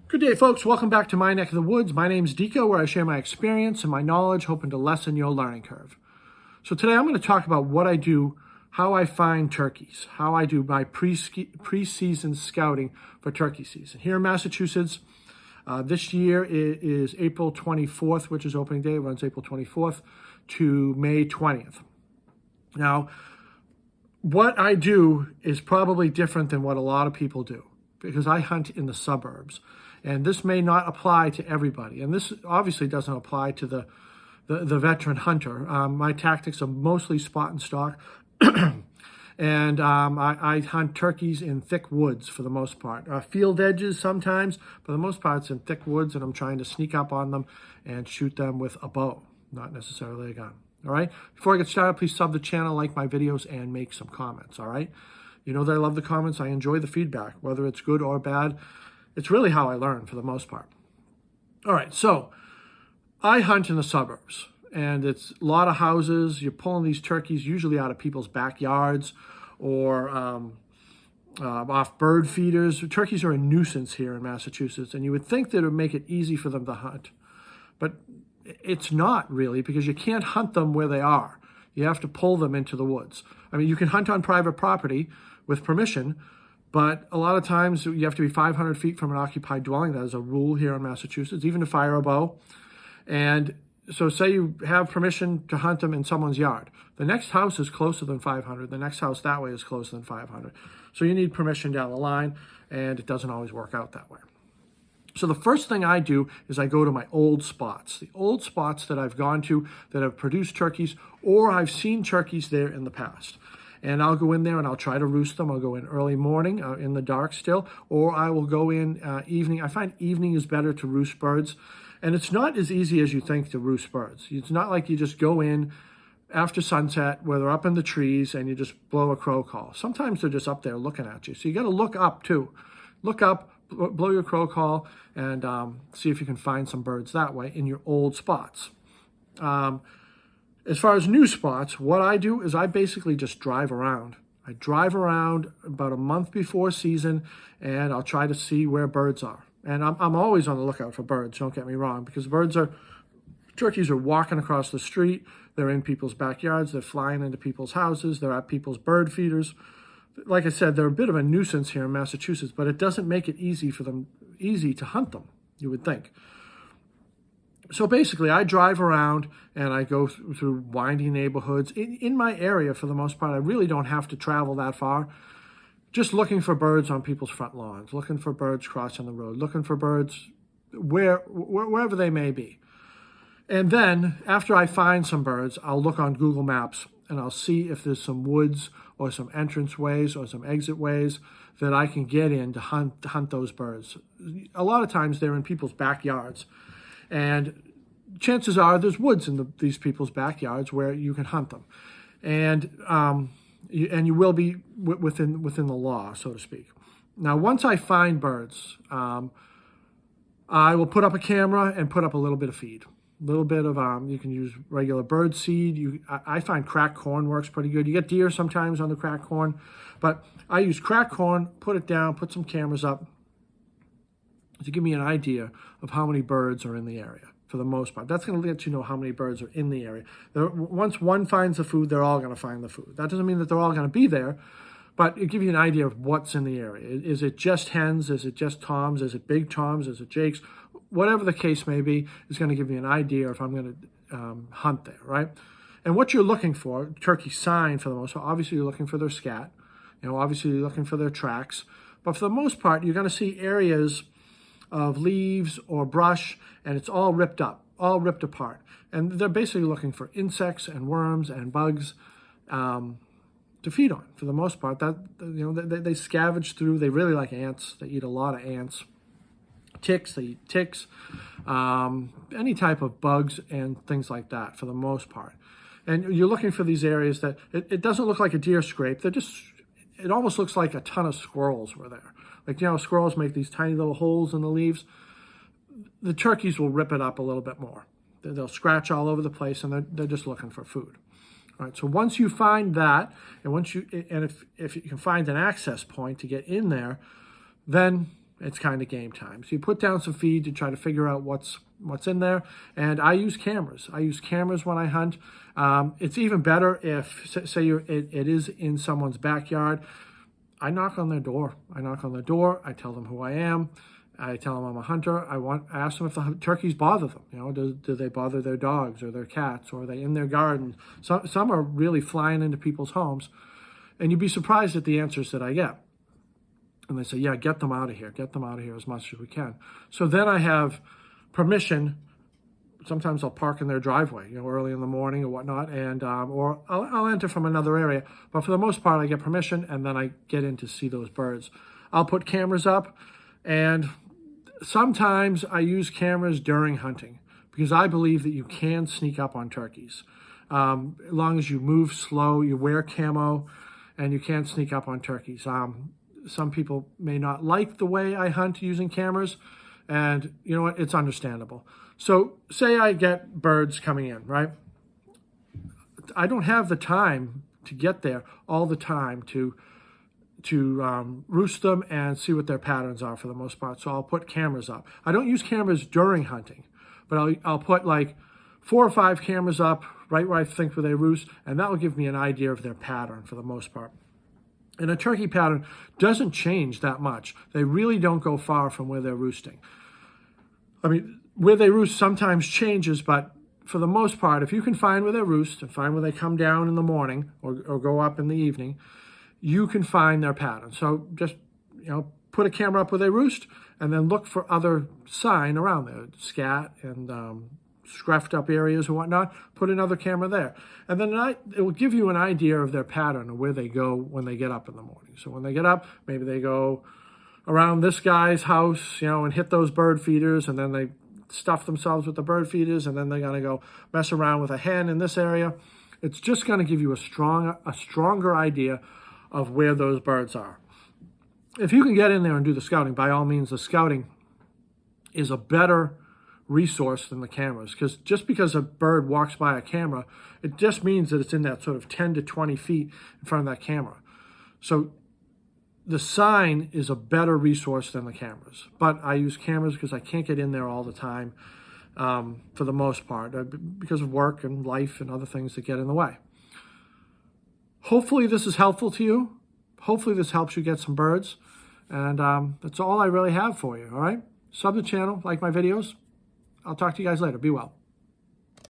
Good day, folks. Welcome back to My Neck of the Woods. My name's Deco, where I share my experience and my knowledge, hoping to lessen your learning curve. So today I'm going to talk about what I do, how I find turkeys, how I do my pre-season scouting for turkey season. Here in Massachusetts, this year it is April 24th, which is opening day. It runs April 24th to May 20th. Now, what I do is probably different than what a lot of people do, because I hunt in the suburbs. And this may not apply to everybody. And this obviously doesn't apply to the veteran hunter. My tactics are mostly spot and stalk. And I hunt turkeys in thick woods for the most part. Field edges sometimes, but for the most part it's in thick woods, and I'm trying to sneak up on them and shoot them with a bow, not necessarily a gun. All right? Before I get started, please sub the channel, like my videos, and make some comments, all right? You know that I love the comments. I enjoy the feedback, whether it's good or bad. It's really how I learn for the most part. All right, so I hunt in the suburbs, and it's a lot of houses. You're pulling these turkeys usually out of people's backyards or off bird feeders. Turkeys are a nuisance here in Massachusetts, and you would think that it would make it easy for them to hunt. But it's not really, because you can't hunt them where they are. You have to pull them into the woods. I mean, you can hunt on private property with permission, but a lot of times you have to be 500 feet from an occupied dwelling. That is a rule here in Massachusetts, even to fire a bow. And so say you have permission to hunt them in someone's yard. The next house is closer than 500. The next house that way is closer than 500. So you need permission down the line, and it doesn't always work out that way. So the first thing I do is I go to my old spots, the old spots that I've gone to that have produced turkeys, or I've seen turkeys there in the past. And I'll go in there and I'll try to roost them. I'll go in early morning, in the dark still, or I will go in evening. I find evening is better to roost birds. And it's not as easy as you think to roost birds. It's not like you just go in after sunset where they're up in the trees and you just blow a crow call. Sometimes they're just up there looking at you. So you got to look up too. Look up, blow your crow call, and see if you can find some birds that way in your old spots. As far as new spots, what I do is I basically just drive around. I drive around about a month before season, and I'll try to see where birds are. And I'm always on the lookout for birds, don't get me wrong, because turkeys are walking across the street, they're in people's backyards, they're flying into people's houses, they're at people's bird feeders. Like I said, they're a bit of a nuisance here in Massachusetts, but it doesn't make it easy to hunt them, you would think. So basically, I drive around and I go through winding neighborhoods. In my area, for the most part, I really don't have to travel that far. Just looking for birds on people's front lawns, looking for birds crossing the road, looking for birds wherever they may be. And then, after I find some birds, I'll look on Google Maps and I'll see if there's some woods or some entrance ways or some exit ways that I can get in to hunt those birds. A lot of times they're in people's backyards. And chances are there's woods in these people's backyards where you can hunt them. And you will be within the law, so to speak. Now, once I find birds, I will put up a camera and put up a little bit of feed. A little bit of, you can use regular bird seed. I find cracked corn works pretty good. You get deer sometimes on the cracked corn, but I use cracked corn, put it down, put some cameras up to give me an idea of how many birds are in the area for the most part. That's going to let you know how many birds are in the area. Once one finds the food, they're all going to find the food. That doesn't mean that they're all going to be there, but it gives you an idea of what's in the area. Is it just hens? Is it just toms? Is it big toms? Is it jakes? Whatever the case may be, is going to give you an idea if I'm going to hunt there, right? And what you're looking for, turkey sign for the most part, obviously you're looking for their scat. Obviously you're looking for their tracks. But for the most part, you're going to see areas of leaves or brush, and it's all ripped up, all ripped apart. And they're basically looking for insects and worms and bugs to feed on. For the most part, they scavenge through. They really like ants. They eat a lot of ants. Ticks, they eat ticks, any type of bugs and things like that for the most part. And you're looking for these areas that it doesn't look like a deer scrape. It almost looks like a ton of squirrels were there. Like, squirrels make these tiny little holes in the leaves. The turkeys will rip it up a little bit more. They'll scratch all over the place, and they're just looking for food. All right, so once you find that, and if you can find an access point to get in there, then it's kind of game time. So you put down some feed to try to figure out what's in there. And I use cameras. I use cameras when I hunt. It's even better if, say, it is in someone's backyard. I knock on their door. I tell them who I am. I tell them I'm a hunter. I ask them if the turkeys bother them. You know, do they bother their dogs or their cats, or are they in their garden? Some are really flying into people's homes, and you'd be surprised at the answers that I get. And they say, yeah, get them out of here. Get them out of here as much as we can. So then I have permission. Sometimes I'll park in their driveway, you know, early in the morning or whatnot, and or I'll enter from another area. But for the most part, I get permission, and then I get in to see those birds. I'll put cameras up, and sometimes I use cameras during hunting because I believe that you can sneak up on turkeys. As long as you move slow, you wear camo, and you can sneak up on turkeys. Some people may not like the way I hunt using cameras, and you know what? It's understandable. So say I get birds coming in, right? I don't have the time to get there all the time to roost them and see what their patterns are for the most part. So I'll put cameras up. I don't use cameras during hunting, but I'll put like 4 or 5 cameras up right where I think where they roost, and that will give me an idea of their pattern for the most part. And a turkey pattern doesn't change that much. They really don't go far from where they're roosting. I mean, where they roost sometimes changes, but for the most part, if you can find where they roost and find where they come down in the morning or go up in the evening, you can find their pattern. So just, you know, put a camera up where they roost and then look for other sign around there, scat and scruffed up areas and whatnot. Put another camera there. And then it will give you an idea of their pattern and where they go when they get up in the morning. So when they get up, maybe they go around this guy's house, you know, and hit those bird feeders, and then they stuff themselves with the bird feeders, and then they're going to go mess around with a hen in this area. It's just going to give you a stronger idea of where those birds are. If you can get in there and do the scouting, by all means, the scouting is a better resource than the cameras, because just because a bird walks by a camera, it just means that it's in that sort of 10 to 20 feet in front of that camera. So the sign is a better resource than the cameras, but I use cameras because I can't get in there all the time for the most part because of work and life and other things that get in the way. Hopefully this is helpful to you. Hopefully this helps you get some birds. And that's all I really have for you, all right? Sub the channel, like my videos. I'll talk to you guys later. Be well.